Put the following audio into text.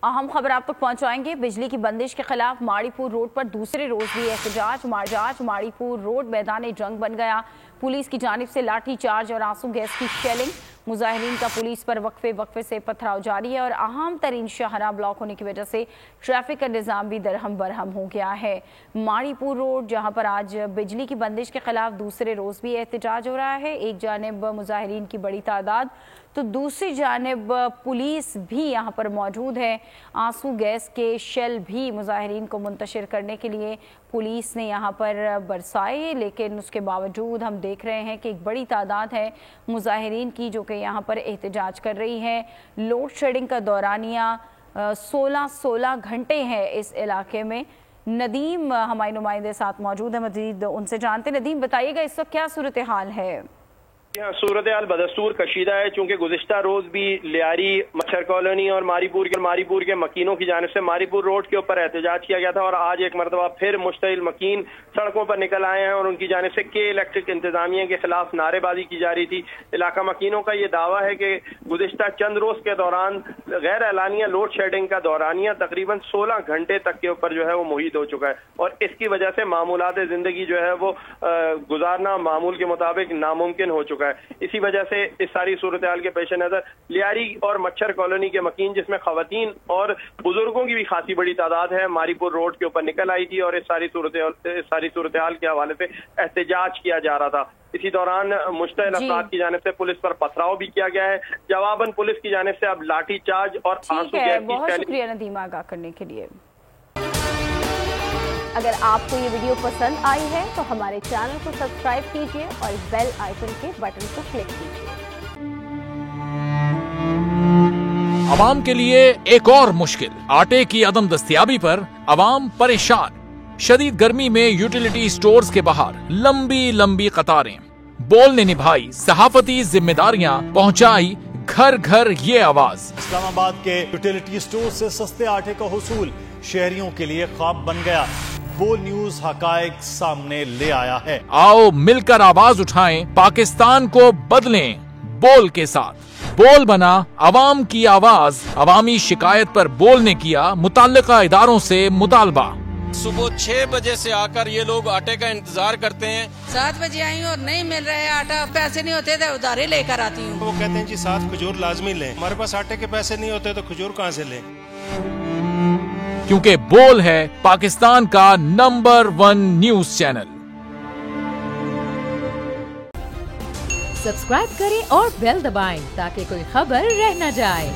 अहम खबर आप तक पहुंचाएंगे। बिजली की बंदिश के खिलाफ माड़ीपुर रोड पर दूसरे रोज भी एहतजाज। माड़ीपुर रोड मैदान जंग बन गया। पुलिस की जानिब से लाठी चार्ज और आंसू गैस की शेलिंग। मुजाहिरीन का पुलिस पर वक्फे से पथराव जारी है और अहम तरीन शाहराह ब्लॉक होने की वजह से ट्रैफिक का निज़ाम भी दरहम बरहम हो गया है। माड़ीपुर रोड जहां पर आज बिजली की बंदिश के खिलाफ दूसरे रोज भी एहतजाज हो रहा है। एक जानिब मुजाहिरीन की बड़ी तादाद तो दूसरी जानिब पुलिस भी यहाँ पर मौजूद है। आंसू गैस के शेल भी मुजाहिरीन को मुंतशिर करने के लिए पुलिस ने यहाँ पर बरसाए, लेकिन उसके बावजूद हम देख रहे हैं कि एक बड़ी तादाद है मुजाहिरीन की जो कि यहाँ पर एहतजाज कर रही है। लोड शेडिंग का दौरानिया 16 घंटे है इस इलाके में। नदीम हमारे नुमाइंदे साथ मौजूद है, मजीद उनसे जानते। नदीम बताइएगा इस वक्त क्या सूरत हाल है? सूरत हाल बदस्तूर कशीदा है, चूंकि गुज़िश्ता रोज भी लियारी, मच्छर कॉलोनी और मारीपुर के मकीनों की जानिब से मारीपुर रोड के ऊपर एहतजाज किया गया था और आज एक मरतबा फिर मुश्तइल मकीन सड़कों पर निकल आए हैं और उनकी जानिब से के इलेक्ट्रिक इंतजामिया के खिलाफ नारेबाजी की जा रही थी। इलाका मकीनों का ये दावा है कि गुज़िश्ता चंद रोज के दौरान गैर एलानिया लोड शेडिंग का दौरानिया तकरीबन 16 घंटे तक के ऊपर जो है वो मुहित हो चुका है और इसकी वजह से मामूलात जिंदगी जो है वो गुजारना मामूल के मुताबिक नामुमकिन हो चुका है। इसी वजह से इस सारी सूरत हाल के पेश नजर लियारी और मच्छर कॉलोनी के मकीन, जिसमें खवातीन और बुजुर्गों की भी खासी बड़ी तादाद है, मारीपुर रोड के ऊपर निकल आई थी और इस सारी सूरत हाल के हवाले से एहतजाज किया जा रहा था। इसी दौरान मुश्तइल अफराद की जानिब से पुलिस पर पथराव भी किया गया है। जवाबन पुलिस की जानिब से अब लाठी चार्ज और आंसू गैस की। बहुत शुक्रिया नदीम आगाह करने के लिए। अगर आपको ये वीडियो पसंद आई है तो हमारे चैनल को सब्सक्राइब कीजिए और बेल आइकन के बटन को क्लिक कीजिए। आवाम के लिए एक और मुश्किल, आटे की अदम दस्तयाबी पर आवाम परेशान। शदीद गर्मी में यूटिलिटी स्टोर्स के बाहर लंबी कतारें। बोल ने निभाई सहाफती जिम्मेदारियां, पहुंचाई घर घर ये आवाज। इस्लामाबाद के यूटिलिटी स्टोर से सस्ते आटे का हुसूल शहरियों के लिए ख्वाब बन गया। बोल न्यूज हकायक सामने ले आया है। आओ मिलकर आवाज उठाएं, पाकिस्तान को बदलें बोल के साथ। बोल बना अवाम की आवाज। अवामी शिकायत पर बोल ने किया मुताल्लिका इदारों से मुतालबा। सुबह 6 बजे से आकर ये लोग आटे का इंतजार करते हैं। 7 बजे आई हूँ और नहीं मिल रहा है आटा, पैसे नहीं होते थे उधारे लेकर आती हूँ। वो कहते हैं जी 7 खजूर लाजमी लें। हमारे पास आटे के पैसे नहीं होते तो खजूर कहाँ से लें? क्योंकि बोल है पाकिस्तान का नंबर 1 न्यूज चैनल। सब्सक्राइब करें और बेल दबाएं ताकि कोई खबर रह न जाए।